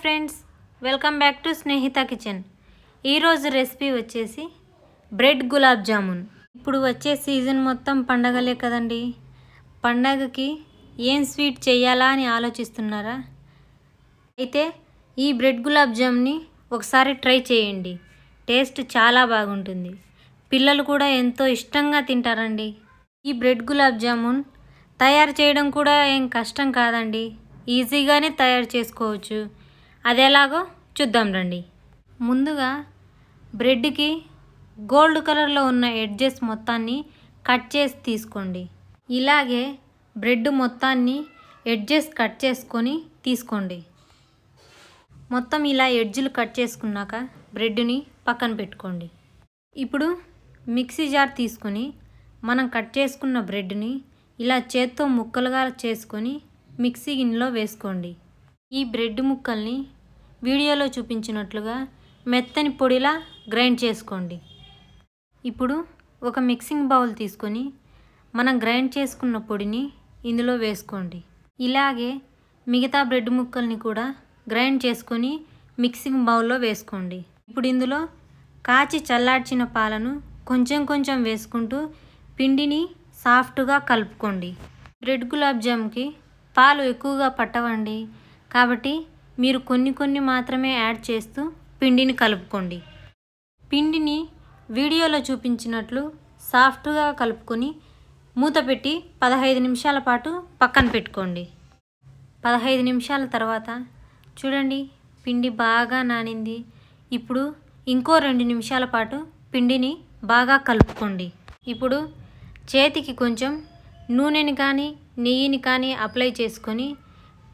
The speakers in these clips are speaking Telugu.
Friends, welcome back to Snehitha kitchen. ఈరోజు రెసిపీ వచ్చేసి బ్రెడ్ గులాబ్ జామున్. ఇప్పుడు వచ్చే సీజన్ మొత్తం పండగలే కదండి. పండగకి ఏం స్వీట్ చేయాలా అని ఆలోచిస్తున్నారా? అయితే ఈ బ్రెడ్ గులాబ్ జామున్ని ఒకసారి ట్రై చేయండి. టేస్ట్ చాలా బాగుంటుంది. పిల్లలు కూడా ఎంతో ఇష్టంగా తింటారండి. ఈ బ్రెడ్ గులాబ్ జామున్ తయారు చేయడం కూడా ఏం కష్టం కాదండి. ఈజీగానే తయారు చేసుకోవచ్చు. అది ఎలాగో చూద్దాం రండి. ముందుగా బ్రెడ్కి గోల్డ్ కలర్లో ఉన్న ఎడ్జెస్ మొత్తాన్ని కట్ చేసి తీసుకోండి. ఇలాగే బ్రెడ్ మొత్తాన్ని ఎడ్జెస్ కట్ చేసుకొని తీసుకోండి. మొత్తం ఇలా ఎడ్జులు కట్ చేసుకున్నాక బ్రెడ్ని పక్కన పెట్టుకోండి. ఇప్పుడు మిక్సీ జార్ తీసుకొని మనం కట్ చేసుకున్న బ్రెడ్ని ఇలా చేత్తో ముక్కలుగా చేసుకొని మిక్సీ గిన్నెలో వేసుకోండి. ఈ బ్రెడ్ ముక్కల్ని వీడియోలో చూపించినట్లుగా మెత్తని పొడిలా గ్రైండ్ చేసుకోండి. ఇప్పుడు ఒక మిక్సింగ్ బౌల్ తీసుకొని మనం గ్రైండ్ చేసుకున్న పొడిని ఇందులో వేసుకోండి. ఇలాగే మిగతా బ్రెడ్ ముక్కల్ని కూడా గ్రైండ్ చేసుకొని మిక్సింగ్ బౌల్లో వేసుకోండి. ఇప్పుడు ఇందులో కాచి చల్లార్చిన పాలను కొంచెం కొంచెం వేసుకుంటూ పిండిని సాఫ్ట్గా కలుపుకోండి. బ్రెడ్ గులాబ్ జామ్కి పాలు ఎక్కువగా పట్టవండి, కాబట్టి మీరు కొన్ని మాత్రమే యాడ్ చేస్తూ పిండిని కలుపుకోండి. పిండిని వీడియోలో చూపించినట్లు సాఫ్ట్గా కలుపుకొని మూత పెట్టి 15 నిమిషాల పాటు పక్కన పెట్టుకోండి. 15 నిమిషాల తర్వాత చూడండి, పిండి బాగా నానింది. ఇప్పుడు ఇంకో 2 నిమిషాల పాటు పిండిని బాగా కలుపుకోండి. ఇప్పుడు చేతికి కొంచెం నూనెని కానీ నెయ్యిని కానీ అప్లై చేసుకొని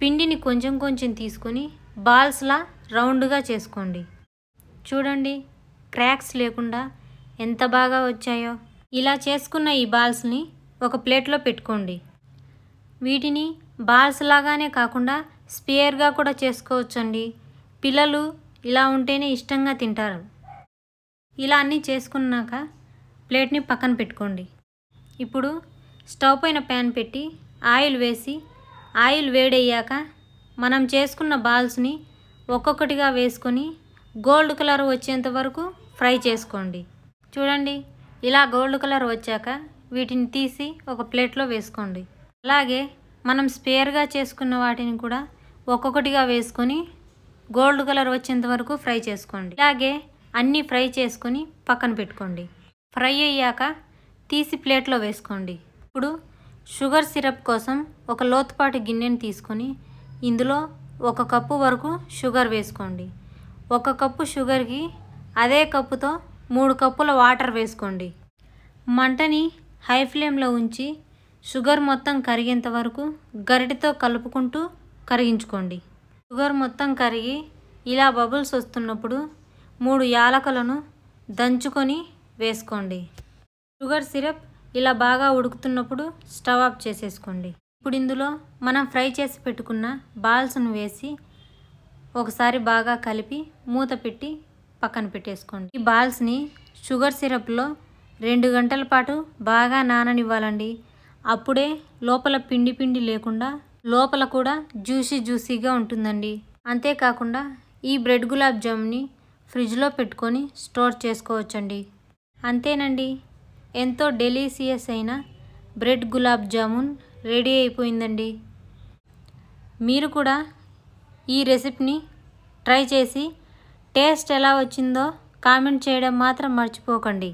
పిండిని కొంచెం కొంచెం తీసుకొని బాల్స్లా రౌండ్గా చేసుకోండి. చూడండి, క్రాక్స్ లేకుండా ఎంత బాగా వచ్చాయో. ఇలా చేసుకున్న ఈ బాల్స్ని ఒక ప్లేట్లో పెట్టుకోండి. వీటిని బాల్స్ లాగానే కాకుండా స్పియర్గా కూడా చేసుకోవచ్చండి. పిల్లలు ఇలా ఉంటేనే ఇష్టంగా తింటారు. ఇలా అన్నీ చేసుకున్నాక ప్లేట్ని పక్కన పెట్టుకోండి. ఇప్పుడు స్టవ్ పైన ప్యాన్ పెట్టి ఆయిల్ వేసి ఆయిల్ వేడయ్యాక మనం చేసుకున్న బాల్స్ని ఒక్కొక్కటిగా వేసుకొని గోల్డ్ కలర్ వచ్చేంత వరకు ఫ్రై చేసుకోండి. చూడండి, ఇలా గోల్డ్ కలర్ వచ్చాక వీటిని తీసి ఒక ప్లేట్లో వేసుకోండి. అలాగే మనం స్పేర్గా చేసుకున్న వాటిని కూడా ఒక్కొక్కటిగా వేసుకొని గోల్డ్ కలర్ వచ్చేంత వరకు ఫ్రై చేసుకోండి. ఇలాగే అన్నీ ఫ్రై చేసుకొని పక్కన పెట్టుకోండి. ఫ్రై అయ్యాక తీసి ప్లేట్లో వేసుకోండి. ఇప్పుడు షుగర్ సిరప్ కోసం ఒక లోతుపాటి గిన్నెని తీసుకొని ఇందులో 1 కప్పు వరకు షుగర్ వేసుకోండి. 1 కప్పు షుగర్కి అదే కప్పుతో 3 కప్పుల వాటర్ వేసుకోండి. మంటని హై ఫ్లేమ్లో ఉంచి షుగర్ మొత్తం కరిగేంత వరకు గరిటెతో కలుపుకుంటూ కరిగించుకోండి. షుగర్ మొత్తం కరిగి ఇలా బబుల్స్ వస్తున్నప్పుడు 3 యాలకులను దంచుకొని వేసుకోండి. షుగర్ సిరప్ ఇలా బాగా ఉడుకుతున్నప్పుడు స్టవ్ ఆఫ్ చేసేసుకోండి. ఇప్పుడు ఇందులో మనం ఫ్రై చేసి పెట్టుకున్న బాల్స్ను వేసి ఒకసారి బాగా కలిపి మూత పెట్టి పక్కన పెట్టేసుకోండి. ఈ బాల్స్ని షుగర్ సిరప్లో 2 గంటల పాటు బాగా నాననివ్వాలండి. అప్పుడే లోపల పిండి లేకుండా లోపల కూడా జ్యూసీగా ఉంటుందండి. అంతేకాకుండా ఈ బ్రెడ్ గులాబ్ జామ్ని ఫ్రిడ్జ్లో పెట్టుకొని స్టోర్ చేసుకోవచ్చండి. అంతేనండి, ఎంతో డెలీషియస్ అయిన బ్రెడ్ గులాబ్ జామున్ రెడీ అయిపోయిందండి. మీరు కూడా ఈ రెసిపీని ట్రై చేసి టేస్ట్ ఎలా వచ్చిందో కామెంట్ చేయడం మాత్రం మర్చిపోకండి.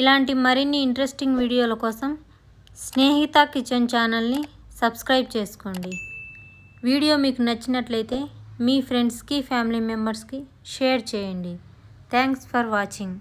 ఇలాంటి మరిన్ని ఇంట్రెస్టింగ్ వీడియోల కోసం స్నేహిత కిచెన్ ఛానల్ని సబ్స్క్రైబ్ చేసుకోండి. వీడియో మీకు నచ్చినట్లయితే మీ ఫ్రెండ్స్కి ఫ్యామిలీ మెంబర్స్కి షేర్ చేయండి. Thanks for watching.